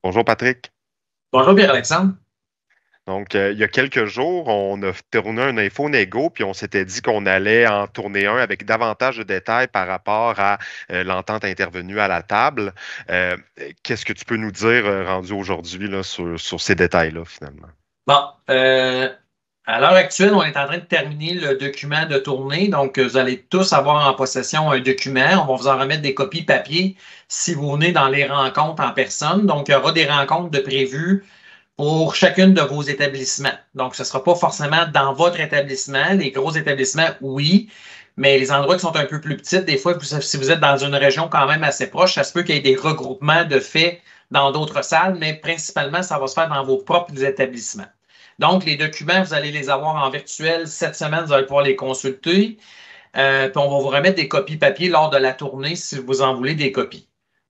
Bonjour Patrick. Bonjour Pierre-Alexandre. Donc, il y a quelques jours, on a tourné un InfoNégo, puis on s'était dit qu'on allait en tourner un avec davantage de détails par rapport à l'entente intervenue à la table. Euh, Qu'est-ce que tu peux nous dire, rendu aujourd'hui, là, sur ces détails-là, finalement? Bon, à l'heure actuelle, on est en train de terminer le document de tournée. Donc, vous allez tous avoir en possession un document. On va vous en remettre des copies papier si vous venez dans les rencontres en personne. Donc, il y aura des rencontres de prévues pour chacune de vos établissements. Donc, ce ne sera pas forcément dans votre établissement. Les gros établissements, oui, mais les endroits qui sont un peu plus petits, des fois, si vous êtes dans une région quand même assez proche, ça se peut qu'il y ait des regroupements de faits dans d'autres salles, mais principalement, ça va se faire dans vos propres établissements. Donc, les documents, vous allez les avoir en virtuel cette semaine, vous allez pouvoir les consulter. Puis on va vous remettre des copies papier lors de la tournée si vous en voulez des copies.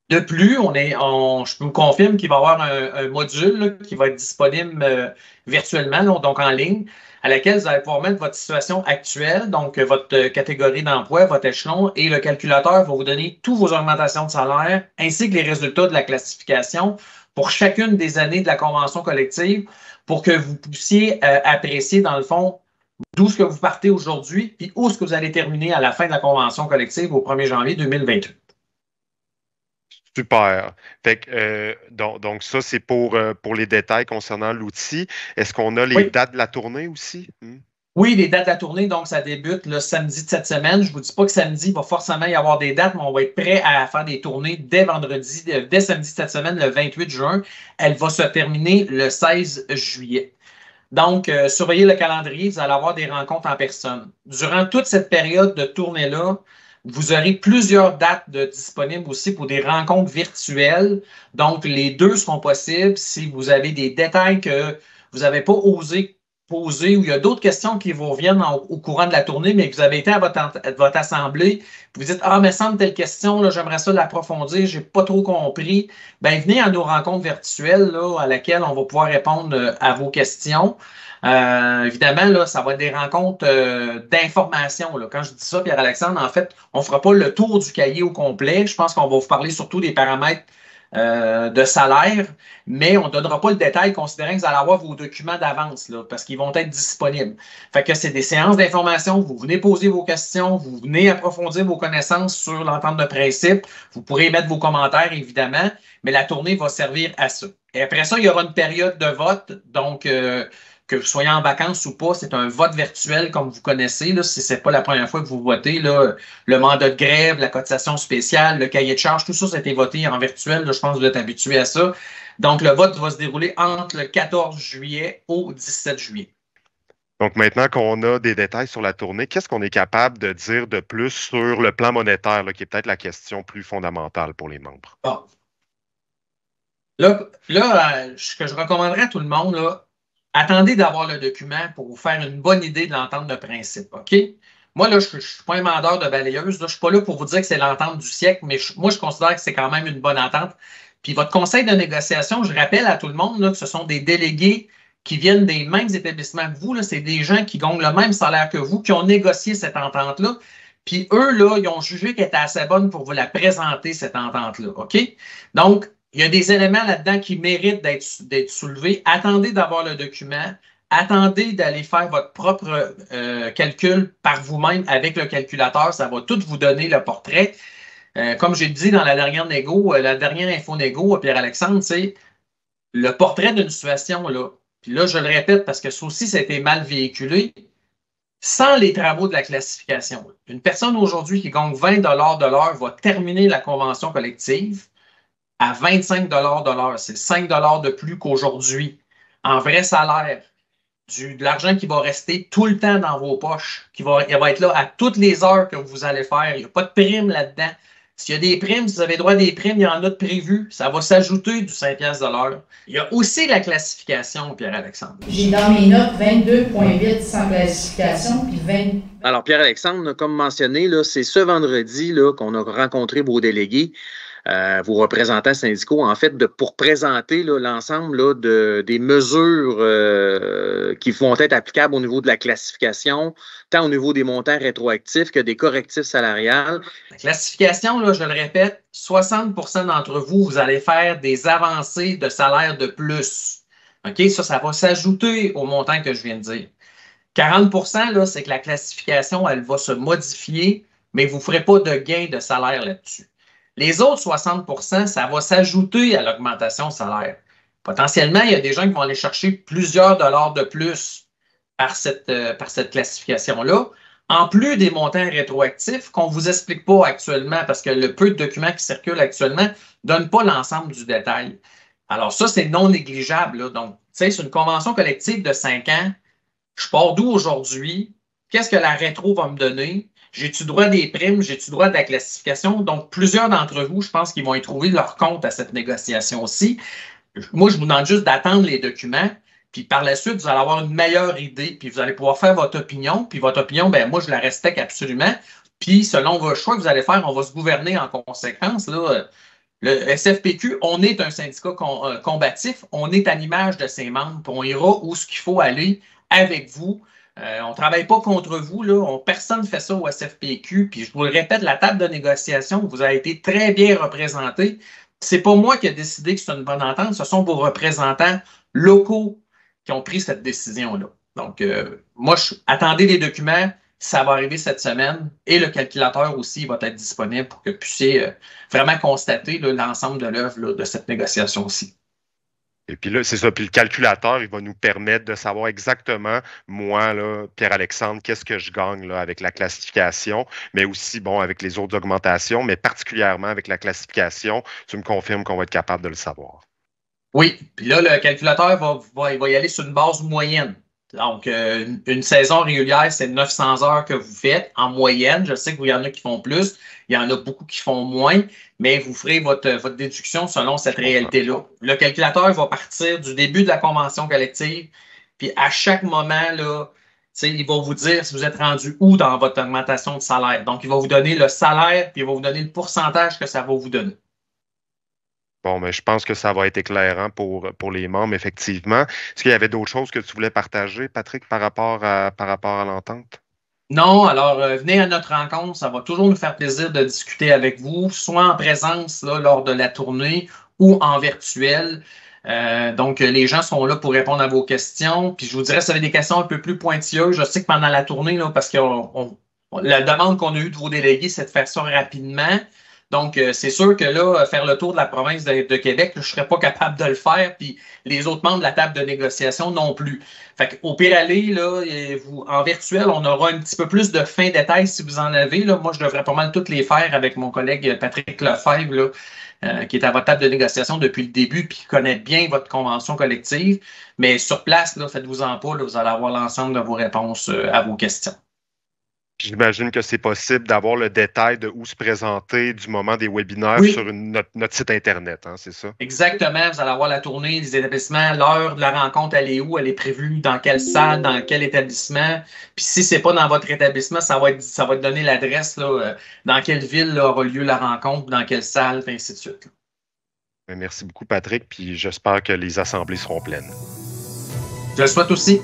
De plus, je vous confirme qu'il va y avoir un module là, qui va être disponible virtuellement, là, donc en ligne, à laquelle vous allez pouvoir mettre votre situation actuelle, donc votre catégorie d'emploi, votre échelon, et le calculateur va vous donner toutes vos augmentations de salaire, ainsi que les résultats de la classification pour chacune des années de la convention collective, pour que vous puissiez apprécier, dans le fond, d'où est-ce que vous partez aujourd'hui, puis où est-ce que vous allez terminer à la fin de la convention collective au 1er janvier 2028. Super. Fait que, donc ça, c'est pour les détails concernant l'outil. Est-ce qu'on a les Oui. dates de la tournée aussi? Oui, les dates de la tournée, donc ça débute le samedi de cette semaine. Je ne vous dis pas que samedi, il va forcément y avoir des dates, mais on va être prêt à faire des tournées dès vendredi, dès samedi de cette semaine, le 28 juin. Elle va se terminer le 16 juillet. Donc, surveillez le calendrier, vous allez avoir des rencontres en personne. Durant toute cette période de tournée-là, vous aurez plusieurs dates disponibles aussi pour des rencontres virtuelles. Donc, les deux seront possibles si vous avez des détails que vous n'avez pas osé poser ou il y a d'autres questions qui vous reviennent au courant de la tournée, mais que vous avez été à votre assemblée, vous dites, ah, mais semble telle question, là, j'aimerais ça l'approfondir, je n'ai pas trop compris. Bien, venez à nos rencontres virtuelles là, à laquelle on va pouvoir répondre à vos questions. Évidemment, là, ça va être des rencontres d'information. Quand je dis ça, Pierre-Alexandre, en fait, on ne fera pas le tour du cahier au complet. Je pense qu'on va vous parler surtout des paramètres de salaire, mais on ne donnera pas le détail considérant que vous allez avoir vos documents d'avance là, parce qu'ils vont être disponibles. Fait que c'est des séances d'information, vous venez poser vos questions, vous venez approfondir vos connaissances sur l'entente de principe, vous pourrez mettre vos commentaires évidemment, mais la tournée va servir à ça. Et après ça, il y aura une période de vote, donc que vous soyez en vacances ou pas, c'est un vote virtuel comme vous connaissez. Là, si ce n'est pas la première fois que vous votez, là, le mandat de grève, la cotisation spéciale, le cahier de charges, tout ça, ça a été voté en virtuel. Là, je pense que vous êtes habitués à ça. Donc, le vote va se dérouler entre le 14 juillet au 17 juillet. Donc maintenant qu'on a des détails sur la tournée, qu'est-ce qu'on est capable de dire de plus sur le plan monétaire, là, qui est peut-être la question plus fondamentale pour les membres? Bon. Ce que je recommanderais à tout le monde, là, attendez d'avoir le document pour vous faire une bonne idée de l'entente de principe, OK? Moi, là, je ne suis pas un vendeur de balayeuse. Là, je ne suis pas là pour vous dire que c'est l'entente du siècle, mais moi, je considère que c'est quand même une bonne entente. Puis votre conseil de négociation, je rappelle à tout le monde là, que ce sont des délégués qui viennent des mêmes établissements que vous. C'est des gens qui gagnent le même salaire que vous, qui ont négocié cette entente-là. Puis eux, là, ils ont jugé qu'elle était assez bonne pour vous la présenter, cette entente-là, OK? Donc, il y a des éléments là-dedans qui méritent d'être soulevés. Attendez d'avoir le document. Attendez d'aller faire votre propre calcul par vous-même avec le calculateur. Ça va tout vous donner le portrait. Comme j'ai dit dans la dernière la dernière info négo, Pierre-Alexandre, c'est le portrait d'une situation, là. Puis là, je le répète parce que ça aussi, ça a été mal véhiculé. Sans les travaux de la classification, une personne aujourd'hui qui gagne 20 de l'heure va terminer la convention collective à 25 de l'heure. C'est 5 de plus qu'aujourd'hui en vrai salaire. De l'argent qui va rester tout le temps dans vos poches, il va être là à toutes les heures que vous allez faire. Il n'y a pas de prime là-dedans. S'il y a des primes, si vous avez droit à des primes, il y en a de prévues. Ça va s'ajouter du 5 de l'heure. Il y a aussi la classification, Pierre-Alexandre. J'ai dans mes notes 22,8 sans classification, puis 20. Alors, Pierre-Alexandre, comme mentionné, c'est ce vendredi qu'on a rencontré vos délégués. vos représentants syndicaux, en fait, pour présenter l'ensemble des mesures qui vont être applicables au niveau de la classification, tant au niveau des montants rétroactifs que des correctifs salariales. La classification, là, je le répète, 60 % d'entre vous, vous allez faire des avancées de salaire de plus. OK? Ça va s'ajouter au montant que je viens de dire. 40 % là, c'est que la classification, elle va se modifier, mais vous ne ferez pas de gain de salaire là-dessus. Les autres 60 % ça va s'ajouter à l'augmentation de salaire. Potentiellement, il y a des gens qui vont aller chercher plusieurs dollars de plus par cette classification-là, en plus des montants rétroactifs qu'on ne vous explique pas actuellement parce que le peu de documents qui circulent actuellement ne donnent pas l'ensemble du détail. Alors ça, c'est non négligeable, là. Donc, tu sais, c'est une convention collective de 5 ans. Je pars d'où aujourd'hui? Qu'est-ce que la rétro va me donner? J'ai-tu droit des primes? J'ai-tu droit de la classification? Donc, plusieurs d'entre vous, je pense qu'ils vont y trouver leur compte à cette négociation aussi. Moi, je vous demande juste d'attendre les documents, puis par la suite, vous allez avoir une meilleure idée, puis vous allez pouvoir faire votre opinion, puis votre opinion, ben moi, je la respecte absolument. Puis, selon vos choix que vous allez faire, on va se gouverner en conséquence, là. Le SFPQ, on est un syndicat combatif, on est à l'image de ses membres, puis on ira où ce qu'il faut aller avec vous. On ne travaille pas contre vous, là. Personne ne fait ça au SFPQ. Puis je vous le répète, la table de négociation vous a été très bien représentée. C'est pas moi qui ai décidé que c'est une bonne entente, ce sont vos représentants locaux qui ont pris cette décision-là. Donc, moi, attendez les documents, ça va arriver cette semaine et le calculateur aussi va être disponible pour que vous puissiez vraiment constater l'ensemble de l'œuvre de cette négociation-ci. Et puis là, c'est ça. Puis le calculateur, il va nous permettre de savoir exactement, moi, là, Pierre-Alexandre, qu'est-ce que je gagne là, avec la classification, mais aussi, bon, avec les autres augmentations, mais particulièrement avec la classification, tu me confirmes qu'on va être capable de le savoir. Oui. Puis là, le calculateur va y aller sur une base moyenne. Donc, une saison régulière, c'est 900 heures que vous faites en moyenne. Je sais qu'il y en a qui font plus, il y en a beaucoup qui font moins, mais vous ferez votre déduction selon cette réalité-là. Le calculateur va partir du début de la convention collective, puis à chaque moment, là, il va vous dire si vous êtes rendu où dans votre augmentation de salaire. Donc, il va vous donner le salaire, puis il va vous donner le pourcentage que ça va vous donner. Bon, mais je pense que ça va être éclairant pour les membres, effectivement. Est-ce qu'il y avait d'autres choses que tu voulais partager, Patrick, par rapport à l'entente? Non, alors venez à notre rencontre, ça va toujours nous faire plaisir de discuter avec vous, soit en présence là, lors de la tournée ou en virtuel. Donc, les gens sont là pour répondre à vos questions. Puis je vous dirais, si vous avez des questions un peu plus pointilleuses, je sais que pendant la tournée, là, parce que la demande qu'on a eue de vos délégués, c'est de faire ça rapidement. Donc, c'est sûr que là, faire le tour de la province de Québec, je ne serais pas capable de le faire, puis les autres membres de la table de négociation non plus. Fait qu'au pire aller, là, en virtuel, on aura un petit peu plus de fins détails si vous en avez. Là. Moi, je devrais pas mal toutes les faire avec mon collègue Patrick Lefebvre, là, qui est à votre table de négociation depuis le début, puis qui connaît bien votre convention collective. Mais sur place, là, faites-vous-en pas, là, vous allez avoir l'ensemble de vos réponses à vos questions. J'imagine que c'est possible d'avoir le détail de où se présenter du moment des webinaires sur notre site Internet, hein, c'est ça? Exactement. Vous allez avoir la tournée des établissements, l'heure de la rencontre, elle est où? Elle est prévue dans quelle salle, dans quel établissement? Puis si ce n'est pas dans votre établissement, ça va être donné l'adresse, là, dans quelle ville là, aura lieu la rencontre, dans quelle salle, et ainsi de suite. Merci beaucoup, Patrick, puis j'espère que les assemblées seront pleines. Je le souhaite aussi.